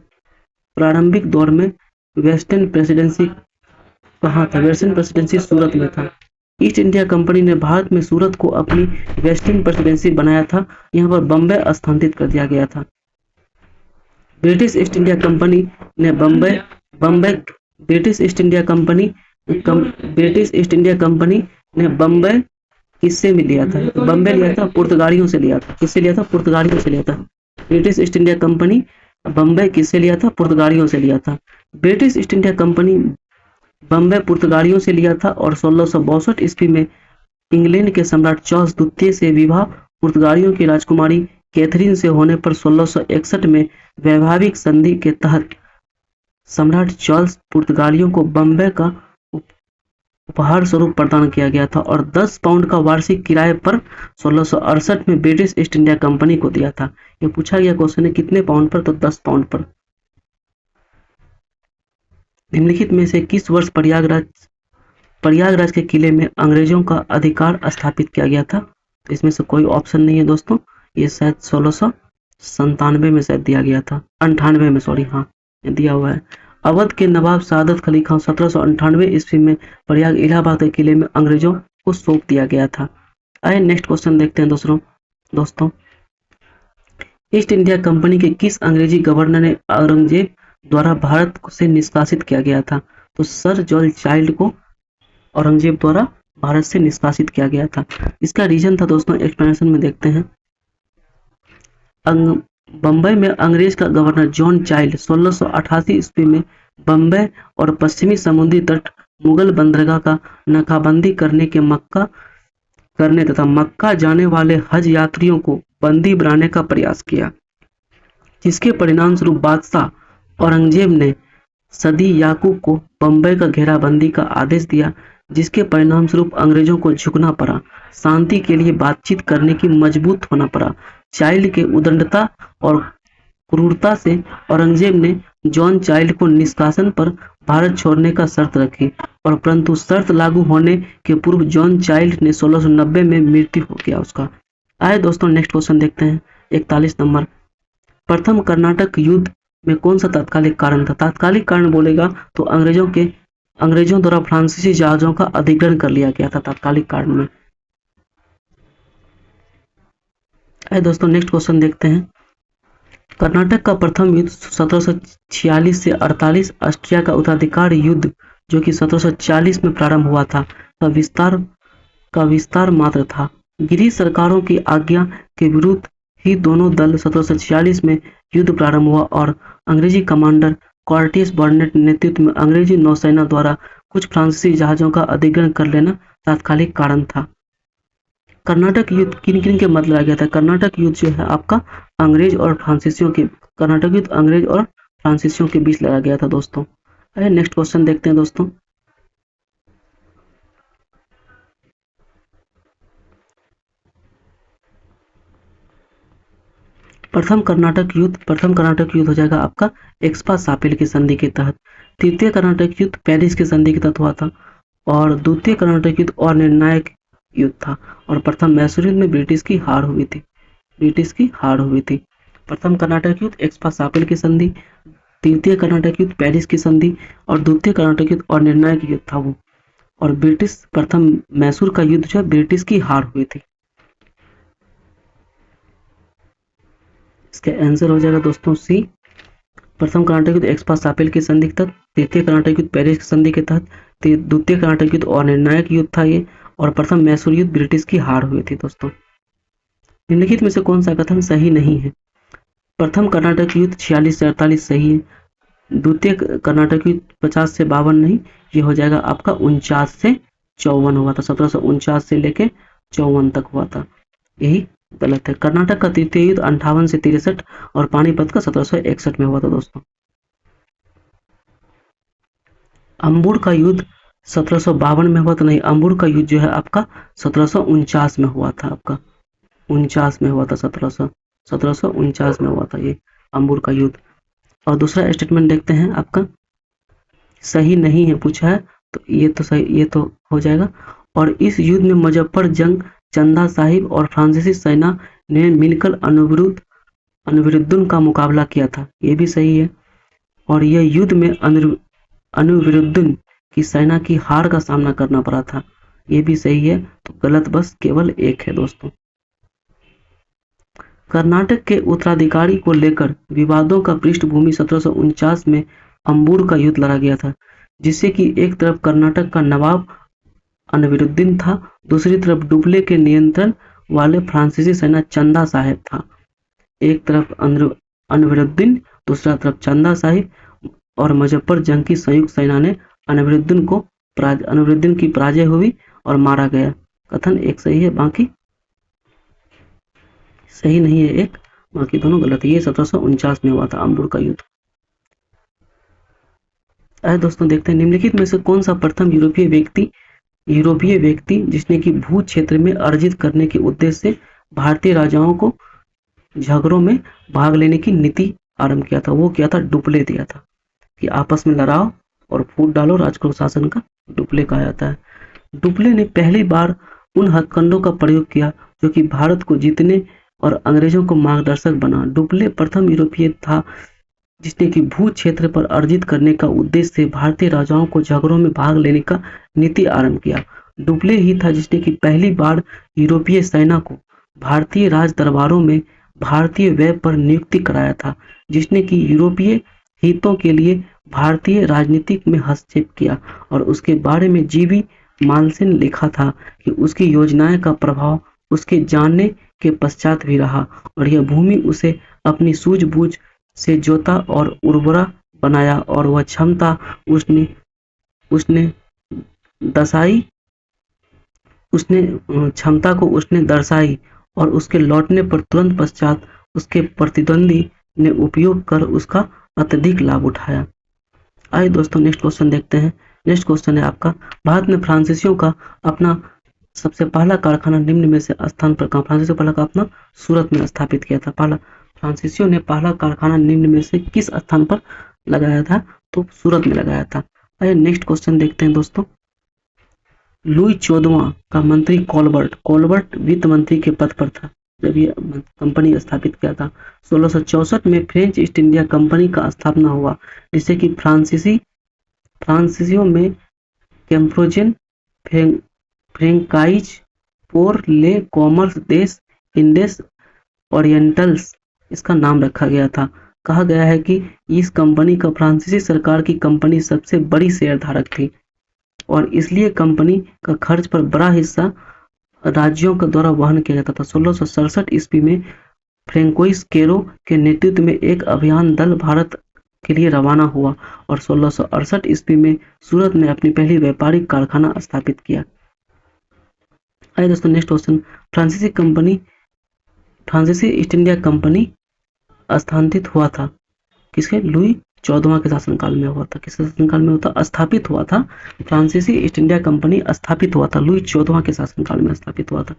प्रारंभिक दौर में वेस्टर्न प्रेसिडेंसी कहाँ था? वेस्टर्न प्रेसिडेंसी सूरत में था। ईस्ट इंडिया कंपनी ने भारत में सूरत को अपनी वेस्टर्न प्रेसिडेंसी बनाया था। यहाँ पर बम्बई स्थानांतरित कर दिया गया था। ब्रिटिश ईस्ट इंडिया कंपनी ने Bombay British east India company ने बम्बई किससे में लिया था? तो बम्बई लिया था पुर्तगालियों से लिया था। किससे लिया था? पुर्तगालियों से लिया था। British east India company Bombay किससे लिया था? पुर्तगालियों से लिया था। British east India company Bombay पुर्तगालियों से लिया था और 1662 ईस्वी में इंग्लैंड के सम्राट चार्ल्स द्वितीय से विवाह पुर्तगालियों की राजकुमारी कैथरीन से होने पर 1661 में वैवाहिक संधि के तहत सम्राट चार्ल्स पुर्तगालियों को बम्बई का उपहार स्वरूप प्रदान किया गया था और 10 पाउंड का वार्षिक किराए पर 1668 में ब्रिटिश ईस्ट इंडिया कंपनी को दिया था। ये पूछा गया क्वेश्चन है कितने पाउंड पर? तो 10 पाउंड पर। निम्नलिखित में से किस वर्ष प्रयागराज के किले में अंग्रेजों का अधिकार स्थापित किया गया था? तो इसमें से कोई ऑप्शन नहीं है दोस्तों। ये शायद 1697 में शायद दिया गया था, 98 में, सॉरी, हाँ दिया हुआ है। अवध के नवाब सादत अली खान 1798 ईस्वी में प्रयाग इलाहाबाद के किले में अंग्रेजों को सौंप दिया गया था। आइए नेक्स्ट क्वेश्चन देखते हैं दोस्तों। ईस्ट इंडिया कंपनी के किस अंग्रेजी गवर्नर ने औरंगजेब द्वारा भारत से निष्कासित किया गया था? तो सर जॉर्ज चाइल्ड को औरंगजेब द्वारा भारत से निष्कासित किया गया था। इसका रीजन था दोस्तों, एक्सप्लेनेशन में देखते हैं। बम्बई में अंग्रेज का गवर्नर जॉन चाइल्ड 1688 ईस्वी में बम्बई और पश्चिमी समुद्री तट मुगल बंदरगाह का नाकाबंदी करने तथा मक्का जाने वाले हज यात्रियों को बंदी बनाने का प्रयास किया, जिसके परिणाम स्वरूप बादशाह औरंगजेब ने सदी याकूब को बम्बई का घेराबंदी का आदेश दिया, जिसके परिणाम स्वरूप अंग्रेजों को झुकना पड़ा, शांति के लिए बातचीत करने की मजबूत होना पड़ा। चाइल्ड के उद्दंडता और क्रूरता से औरंगजेब ने जॉन चाइल्ड को निष्कासन पर भारत छोड़ने का शर्त रखी और परंतु शर्त लागू होने के पूर्व जॉन चाइल्ड ने 1690 में मृत्यु हो गया उसका। आए दोस्तों नेक्स्ट क्वेश्चन देखते हैं। 41 नंबर, प्रथम कर्नाटक युद्ध में कौन सा तात्कालिक कारण था? तात्कालिक कारण बोलेगा तो अंग्रेजों द्वारा फ्रांसीसी जहाजों का अधिग्रहण कर लिया गया था तात्कालिक कारण में। आइए दोस्तों नेक्स्ट क्वेश्चन देखते हैं। कर्नाटक का प्रथम युद्ध 1746 से 48 ऑस्ट्रिया का उत्तराधिकार युद्ध जो कि 1740 में प्रारंभ हुआ था का विस्तार मात्र था। गिरिश सरकारों की आज्ञा के विरुद्ध ही दोनों दल 1746 में युद्ध प्रारंभ हुआ और अंग्रेजी कमांडर कॉर्टिस बर्नेट नेतृत्व में अंग्रेजी नौसेना द्वारा कुछ फ्रांसीसी जहाजों का अधिग्रहण कर लेना तात्कालिक कारण था। कर्नाटक युद्ध किन किन के मध्य लड़ा गया था? कर्नाटक युद्ध जो है आपका अंग्रेज और फ्रांसीसियों के बीच लड़ा गया था दोस्तों। आइए नेक्स्ट क्वेश्चन देखते हैं दोस्तों। प्रथम कर्नाटक युद्ध हो जाएगा आपका एक्सपा-शापिल की संधि के तहत। तृतीय कर्नाटक युद्ध पेरिस की संधि के तहत हुआ था और द्वितीय कर्नाटक युद्ध और निर्णायक युद्ध था और प्रथम मैसूर युद्ध में ब्रिटिश की हार हुई थी। प्रथम कर्नाटक युद्ध एक्सपा-शापिल की संधि, तृतीय कर्नाटक युद्ध पेरिस की संधि और द्वितीय कर्नाटक युद्ध और निर्णायक युद्ध था वो। और प्रथम मैसूर का युद्ध जो है ब्रिटिश की हार हुई थी। इसका आंसर हो जाएगा दोस्तों सी। प्रथम कर्नाटक युद्ध एक्सपा-शापिल की संधि के तहत, तृतीय कर्नाटक युद्ध पेरिस की संधि के तहत, द्वितीय कर्नाटक युद्ध और निर्णायक युद्ध था ये, और प्रथम मैसूर युद्ध ब्रिटिश की हार हुई थी दोस्तों। निम्नलिखित में से कौन सा कथन सही नहीं है? प्रथम कर्नाटक युद्ध 46 से 48 सही है। द्वितीय कर्नाटक युद्ध 50 से 52 नहीं, ये हो जाएगा आपका 49 से 54 हुआ था। 1749 से लेके 54 तक हुआ था, यही गलत है। कर्नाटक का तृतीय युद्ध 58 से 63 और पानीपत का 1761 में हुआ था दोस्तों। अंबुर का युद्ध 1752 में हुआ था, नहीं, अंबुर का युद्ध जो है आपका 1749 में हुआ था, आपका 49 में हुआ था, 1749 में हुआ था ये अंबुर का युद्ध। और दूसरा स्टेटमेंट देखते हैं आपका सही नहीं है पूछा है, तो ये तो सही, ये तो हो जाएगा। और इस युद्ध में मुजफ्फर जंग, चंदा साहिब और फ्रांसीसी सेना ने मिलकर अनिरुद्दीन का मुकाबला किया था, ये भी सही है। और यह युद्ध में अनवरुद्दीन की सेना की हार का सामना करना पड़ा था। ये भी सही है, तो गलत बस केवल एक है दोस्तों। कर्नाटक के उत्तराधिकारी को लेकर विवादों का पृष्ठभूमि 1749 में अंबूर का युद्ध लड़ा गया था, जिससे कि एक तरफ कर्नाटक का नवाब अनवरुद्दीन था, दूसरी तरफ डुप्ले के नियंत्रण वाले फ्रांसीसी सेना चंदा साहिब था। एक तरफ अनवरुद्दीन, दूसरा तरफ चंदा साहिब, और मुजफ्फर जंग की संयुक्त सेना ने अनवरुद्दीन की पराजय हुई और मारा गया। कथन एक सही है, बाकी सही नहीं है, एक बाकी दोनों गलत है। ये 1749 में हुआ था अंबुर का युद्ध। आइए दोस्तों देखते हैं निम्नलिखित में से कौन सा प्रथम यूरोपीय व्यक्ति जिसने कि भू क्षेत्र में अर्जित करने के उद्देश्य से भारतीय राजाओं को झगड़ों में भाग लेने की नीति आरंभ किया था। वो क्या था? डुप्ले दिया था कि आपस में लड़ाओ और फूट डालो, राजकुल शासन का डुप्ले कहा जाता है। डुप्ले ने पहली बार उन हथकंडों का प्रयोग किया जो कि भारत को जीतने और अंग्रेजों को मार्गदर्शक बना। डुप्ले प्रथम यूरोपीय था जिसने कि भू क्षेत्र पर अर्जित करने का उद्देश्य से भारतीय राजाओं को झगड़ों में भाग लेने का नीति आरंभ किया। डुप्ले ही था जिसने कि पहली बार यूरोपीय सेना को भारतीय राज दरबारों में भारतीय व्यय पर नियुक्ति कराया था, जिसने कि यूरोपीय हितों के लिए भारतीय राजनीति में हस्तक्षेप किया और उसके बारे में जीवी मानसिंह लिखा था कि उसकी योजनाएं का प्रभाव उसके जानने के पश्चात भी रहा और यह भूमि उसे अपनी सूझबूझ से जोता और उर्वरा बनाया और वह क्षमता उसने दर्शाई और उसके लौटने पर तुरंत पश्चात उसके प्रतिद्वंदी ने उपयोग कर उसका अत्यधिक लाभ उठाया। आइए दोस्तों नेक्स्ट क्वेश्चन देखते हैं। नेक्स्ट क्वेश्चन है आपका, भारत ने फ्रांसीसियों का अपना सबसे पहला कारखाना निम्न में से स्थान पर कहा? फ्रांसीसियों पहला कारखाना सूरत में स्थापित किया था। फ्रांसीसियों ने पहला कारखाना निम्न में से किस स्थान पर लगाया था? तो सूरत में लगाया था। आइए नेक्स्ट क्वेश्चन देखते हैं दोस्तों। लुई 14वां का मंत्री कोलबर्ट वित्त मंत्री के पद पर था जब ये कंपनी स्थापित किया था। 1664 में फ्रेंच ईस्ट इंडिया कंपनी का स्थापना हुआ, जिससे कि फ्रांसीसियों में कैम्प्रोजेन, फ्रेंकाइज, पोर ले कॉमर्स देश इंडेस ओरिएंटल्स इसका नाम रखा गया था। कहा गया है कि इस कंपनी का फ्रांसीसी सरकार की कंपनी सबसे बड़ी शेयरधारक थी और इसलिए कंपनी का खर्च पर बड़ा हिस्सा राज्यों का द्वारा वहन किया जाता था। 1667 ईस्वी में फ्रेंकोइस केरो के नेतृत्व में एक अभियान दल भारत के लिए रवाना हुआ और 1668 ईस्वी में सूरत में अपनी पहली व्यापारिक कारखाना स्थापित किया। आइए दोस्तों नेक्स्ट क्वेश्चन, फ्रांसीसी ईस्ट इंडिया कंपनी स्थापित हुआ था किसके? लुई 14वां के शासनकाल में हुआ था। किसके शासनकाल में होता? स्थापित हुआ था। फ्रांसीसी ईस्ट इंडिया कंपनी स्थापित हुआ था, लुई 14वां के शासनकाल में स्थापित हुआ था।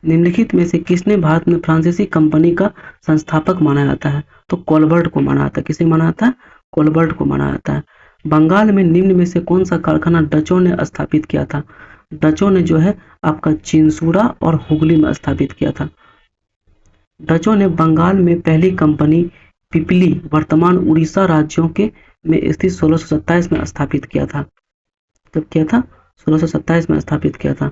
निम्नलिखित में से किसने भारत में फ्रांसीसी कंपनी का संस्थापक माना जाता है? तो कोलबर्ट को माना जाता है। किसे माना जाता है? कोलबर्ट को माना जाता है। बंगाल में निम्न में से कौन सा कारखाना डचों ने स्थापित किया था? डचों ने जो है आपका चिंसूरा और हुगली में स्थापित किया था। डचों ने बंगाल में पहली कंपनी पिपली वर्तमान उड़ीसा राज्यों के में स्थित 1627 में स्थापित किया था। कब किया था? 1627 में स्थापित किया था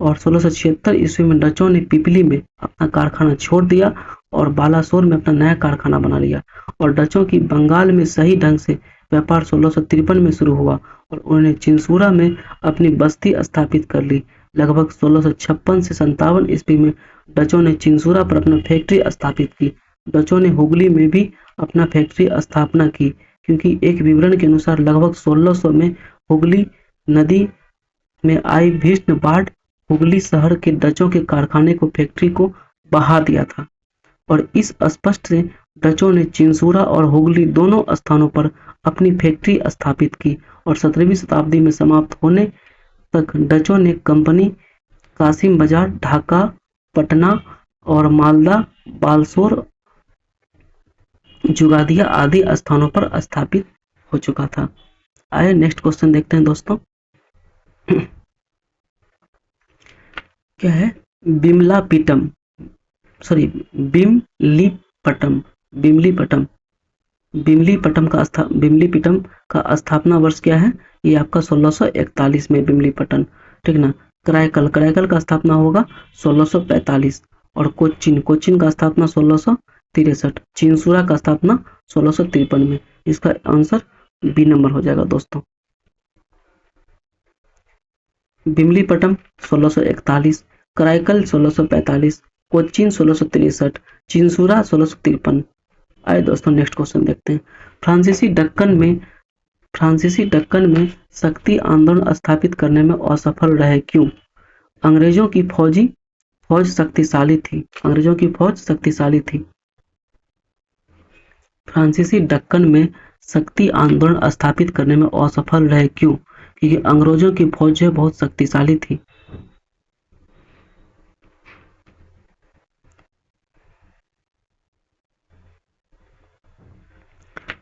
और 1676 ईस्वी में डचों ने पिपली में अपना कारखाना छोड़ दिया और बालासोर में अपना नया कारखाना बना लिया और डचों की बंगाल में सही ढंग से व्यापार 1653 में शुरू हुआ और उन्होंने चिंसूरा में अपनी बस्ती स्थापित कर ली। लगभग 1656 से 57 ईस्वी में डचों ने चिंसूरा पर अपना फैक्ट्री स्थापित की। डचों ने हुगली में भी अपना फैक्ट्री स्थापना की, क्योंकि एक विवरण के अनुसार लगभग 1600 में हुगली नदी में आई भीषण बाढ़ हुगली शहर के डचों के कारखाने को फैक्ट्री को बहा दिया था और इस स्पष्ट से डचों ने चिंसूरा और हुगली दोनों स्थानों पर अपनी फैक्ट्री स्थापित की और 17वीं शताब्दी में समाप्त होने तक डचों ने कंपनी कासिम बाजार, ढाका, पटना और मालदा, बालसोर, जुगादिया आदि स्थानों पर स्थापित हो चुका था। आइए नेक्स्ट क्वेश्चन देखते हैं दोस्तों। क्या है? बिमलीपट्टम बिमलीपट्टम का स्थापना वर्ष क्या है? ये आपका 1641 में बिमलीपट्टम, ठीक ना। कराईकल का स्थापना होगा 1645 और कोच्चिन का स्थापना 1663, चिंसूरा का स्थापना 1653 में। इसका आंसर बी नंबर हो जाएगा दोस्तों। बिमलीपट्टम 1641, कराईकल 1645, कोच्चिन 1663, चिंसूरा 1653। आइए दोस्तों नेक्स्ट क्वेश्चन देखते हैं। फ्रांसीसी दक्कन में शक्ति आंदोलन स्थापित करने में असफल रहे, क्यों? अंग्रेजों की फौज शक्तिशाली थी। फ्रांसीसी दक्कन में शक्ति आंदोलन स्थापित करने में असफल रहे, क्यों? क्योंकि अंग्रेजों की फौज जो है बहुत शक्तिशाली थी।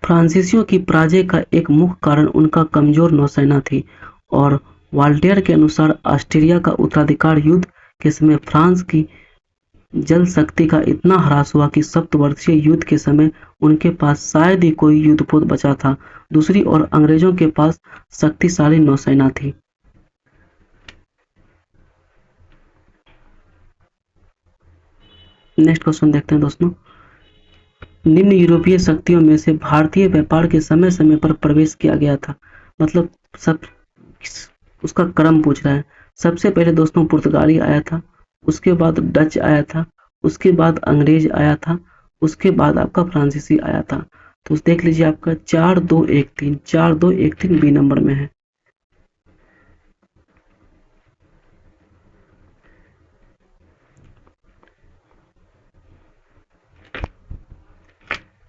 फ्रांसीसियों की पराजय का एक मुख्य कारण उनका कमजोर नौसेना थी और वाल्टेयर के अनुसार ऑस्ट्रिया का उत्तराधिकार युद्ध के समय फ्रांस की जल शक्ति का इतना ह्रास हुआ कि सप्तवर्षीय युद्ध के समय उनके पास शायद ही कोई युद्धपोत बचा था। दूसरी ओर अंग्रेजों के पास शक्तिशाली नौसेना थी। नेक्स्ट क्वेश्चन देखते हैं दोस्तों। निम्न यूरोपीय शक्तियों में से भारतीय व्यापार के समय समय पर प्रवेश किया गया था, मतलब सब उसका क्रम पूछ रहा है। सबसे पहले दोस्तों पुर्तगाली आया था, उसके बाद डच आया था, उसके बाद अंग्रेज आया था, उसके बाद आपका फ्रांसीसी आया था। तो देख लीजिए आपका 4-2-1-3 बी नंबर में है।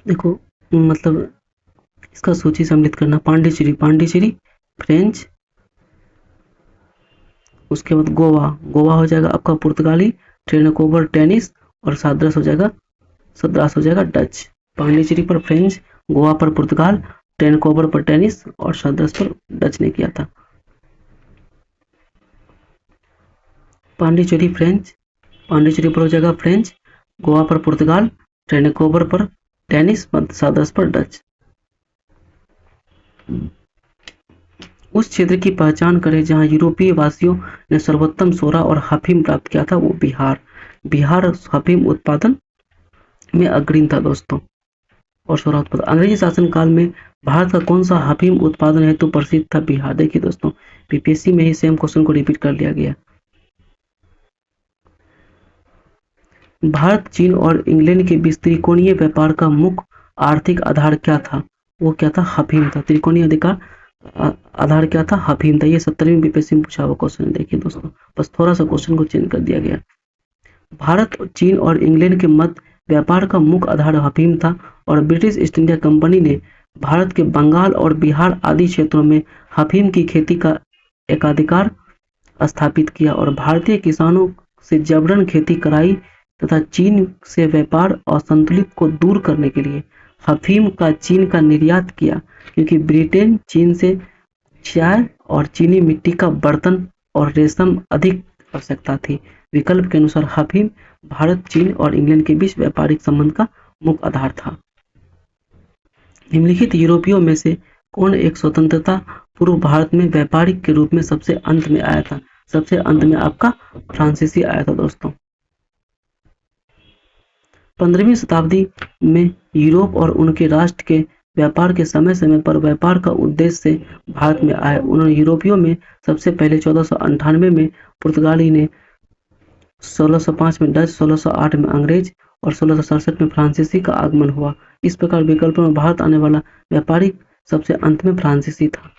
देखो मतलब इसका सूची सम्मिलित करना। पांडिचेरी फ्रेंच, उसके बाद गोवा हो जाएगा आपका पुर्तगाली, ट्रेनकोबर टेनिस और सद्रास हो जाएगा डच। पांडिचेरी पर फ्रेंच, गोवा पर पुर्तगाल, ट्रेनकोबर पर टेनिस और सद्रास पर डच ने किया था। पांडिचेरी पर हो जाएगा फ्रेंच, गोवा पर पुर्तगाल, ट्रेनकोबर पर टेनिस, सद्रास पर डच। उस क्षेत्र की पहचान करें जहां यूरोपीय वासियों ने सर्वोत्तम सोरा और अफीम प्राप्त किया था, वो बिहार अफीम उत्पादन में अग्रणी था दोस्तों। और सोरा उत्पादन। अंग्रेजी शासन काल में भारत का कौन सा अफीम उत्पादन हेतु प्रसिद्ध था? बिहार। देखिए दोस्तों पीपीएससी में ही सेम क्वेश्चन को रिपीट कर लिया गया। भारत, चीन और इंग्लैंड के बीच त्रिकोणीय व्यापार का मुख्य आर्थिक आधार क्या था? वो क्या था? अफीम था। त्रिकोणीय आधार क्या था? अफीम था। ये 70वीं बीपीएससी में पूछा हुआ क्वेश्चन है। देखिए दोस्तों बस थोड़ा सा क्वेश्चन को चेंज कर दिया गया। भारत, चीन और इंग्लैंड के मध्य व्यापार का मुख्य आधार अफीम था और ब्रिटिश ईस्ट इंडिया कंपनी ने भारत के बंगाल और बिहार आदि क्षेत्रों में अफीम की खेती का एकाधिकार स्थापित किया और भारतीय किसानों से जबरन खेती कराई तथा चीन से व्यापार असंतुलित को दूर करने के लिए अफीम का चीन का निर्यात किया, क्योंकि ब्रिटेन चीन से चाय और चीनी मिट्टी का बर्तन और रेशम अधिक आवश्यकता थी। विकल्प के अनुसार अफीम भारत, चीन और इंग्लैंड के बीच व्यापारिक संबंध का मुख्य आधार था। निम्नलिखित यूरोपियों में से कौन एक स्वतंत्रता पूर्व भारत में व्यापारिक के रूप में सबसे अंत में आया था? सबसे अंत में आपका फ्रांसीसी आया था दोस्तों। 15वीं शताब्दी में यूरोप और उनके राष्ट्र के व्यापार के समय समय पर व्यापार का उद्देश्य से भारत में आए। उन्होंने यूरोपियों में सबसे पहले 1498 में पुर्तगाली ने, 1605 में डच, 1608 में अंग्रेज और 1667 में फ्रांसीसी का आगमन हुआ। इस प्रकार विकल्पों में भारत आने वाला व्यापारिक सबसे अंत में फ्रांसीसी था।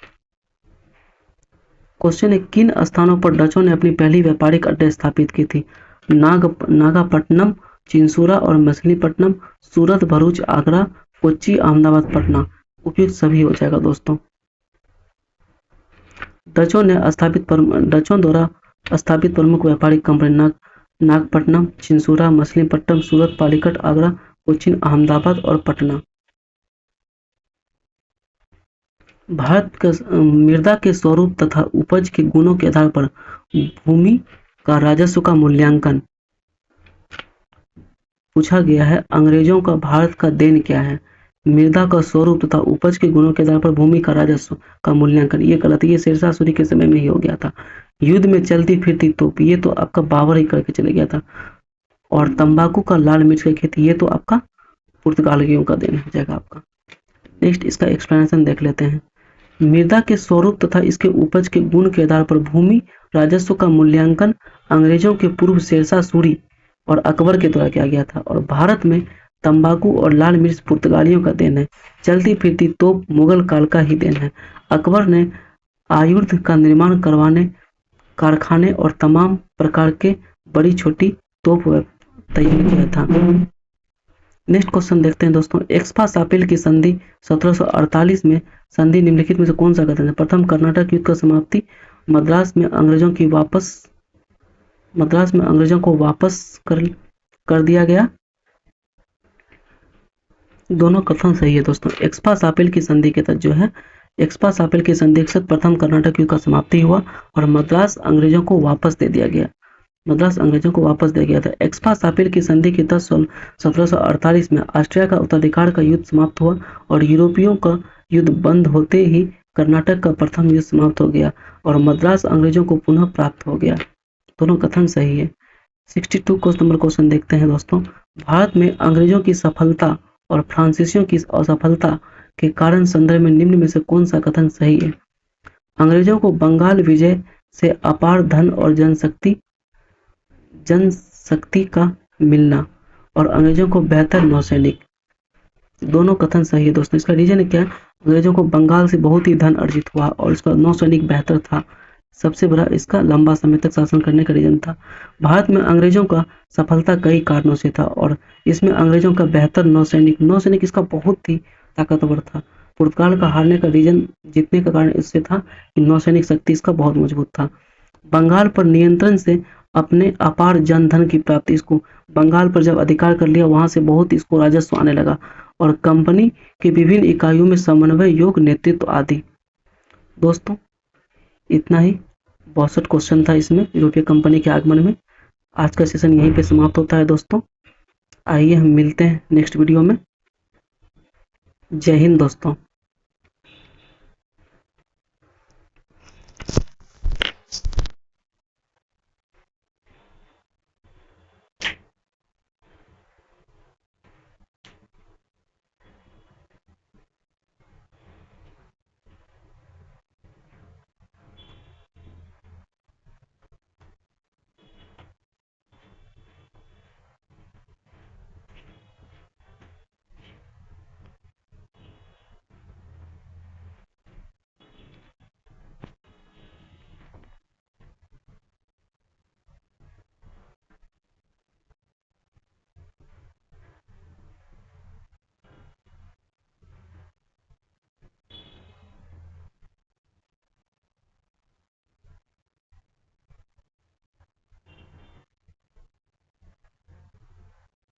क्वेश्चन है किन स्थानों पर डचों ने अपनी पहली व्यापारिक अड्डे स्थापित की थी? नागापट्टनम, चिंसूरा और मछलीपट्टनम, सूरत, भरूच, आगरा, कोच्चि, अहमदाबाद, पटना। उपयुक्त सभी हो जाएगा दोस्तों। डचों द्वारा स्थापित प्रमुख व्यापारिक कंपनी नागपट्टनम, चिंसूरा, मछलीपट्टनम, सूरत, पालीकट, आगरा, कोच्चिन, अहमदाबाद और पटना। भारत का मृदा के स्वरूप तथा उपज के गुणों के आधार पर भूमि का राजस्व का मूल्यांकन पूछा गया है। अंग्रेजों का भारत का देन क्या है? मृदा का स्वरूप तथा उपज के गुणों के आधार पर भूमि का राजस्व का मूल्यांकन, ये गलत है, ये शेरशाह सूरी के समय में ही हो गया था। युद्ध में चलती फिरती तोप, ये तो आपका बाबर ही करके चले गया था। और तंबाकू का लाल मिर्च का खेती, ये तो आपका पुर्तगालियों का देन हो जाएगा आपका। नेक्स्ट इसका एक्सप्लेनेशन देख लेते हैं। मृदा के स्वरूप तथा इसके उपज के गुण के आधार पर भूमि राजस्व का मूल्यांकन अंग्रेजों के पूर्व शेरशाह सूरी और अकबर के द्वारा किया गया था। और भारत में तंबाकू और लाल मिर्च पुर्तगालियों का देन है। चलती फिरती तोप मुगल काल का ही देन है। अकबर ने आयुध का निर्माण करवाने कारखाने और तमाम प्रकार के बड़ी छोटी तोप तैयार किया था। नेक्स्ट क्वेश्चन देखते हैं दोस्तों। एक्सपा सापिल की संधि 1748 में संधि निम्नलिखित में से कौन सा कथन है? प्रथम, कर्नाटक युद्ध का समाप्ति। मद्रास में अंग्रेजों को वापस कर दिया गया। दोनों कथन सही है दोस्तों। एक्सपा सापिल की संधि के तहत जो है, एक्सपा सापिल की संधि के तहत प्रथम कर्नाटक युद्ध का समाप्ति हुआ और मद्रास अंग्रेजों को वापस दे दिया गया। मद्रास अंग्रेजों को वापस दे गया था। एक्सपा सापिल की संधि के तहत 1748 में ऑस्ट्रिया का उत्तराधिकार का युद्ध समाप्त हुआ और यूरोपियों का युद्ध बंद होते ही कर्नाटक का प्रथम युद्ध समाप्त हो गया और मद्रास अंग्रेजों को पुनः प्राप्त हो गया। दोनों कथन सही है। 62 नंबर क्वेश्चन देखते हैं दोस्तों। भारत में अंग्रेजों की सफलता और फ्रांसीसियों की असफलता के कारण संदर्भ में निम्न में से कौन सा कथन सही है? अंग्रेजों को बंगाल विजय से अपार धन और जनशक्ति का मिलना और अंग्रेजों को बेहतर नौसैनिक, दोनों कथन सही है दोस्तों। इसका रीजन क्या है? अंग्रेजों को बंगाल से बहुत ही धन अर्जित हुआ और इसका नौसैनिक बेहतर था। सबसे बड़ा इसका लंबा समय तक शासन करने का रीजन था। भारत में अंग्रेजों का सफलता कई कारणों से था और इसमें अंग्रेजों का बेहतर नौसैनिक इसका बहुत ही ताकतवर था। पुर्तगाल का हारने का रीजन जीतने का कारण इससे था कि नौसैनिक शक्ति इसका बहुत मजबूत था। बंगाल पर नियंत्रण से अपने अपार जनधन की प्राप्ति, इसको बंगाल पर जब अधिकार कर लिया वहां से बहुत इसको राजस्व आने लगा और कंपनी के विभिन्न इकाइयों में समन्वय योग नेतृत्व आदि। दोस्तों इतना ही 62 क्वेश्चन था इसमें यूरोपीय कंपनी के आगमन में। आज का सेशन यहीं पे समाप्त होता है दोस्तों। आइए हम मिलते हैं नेक्स्ट वीडियो में। जय हिंद दोस्तों।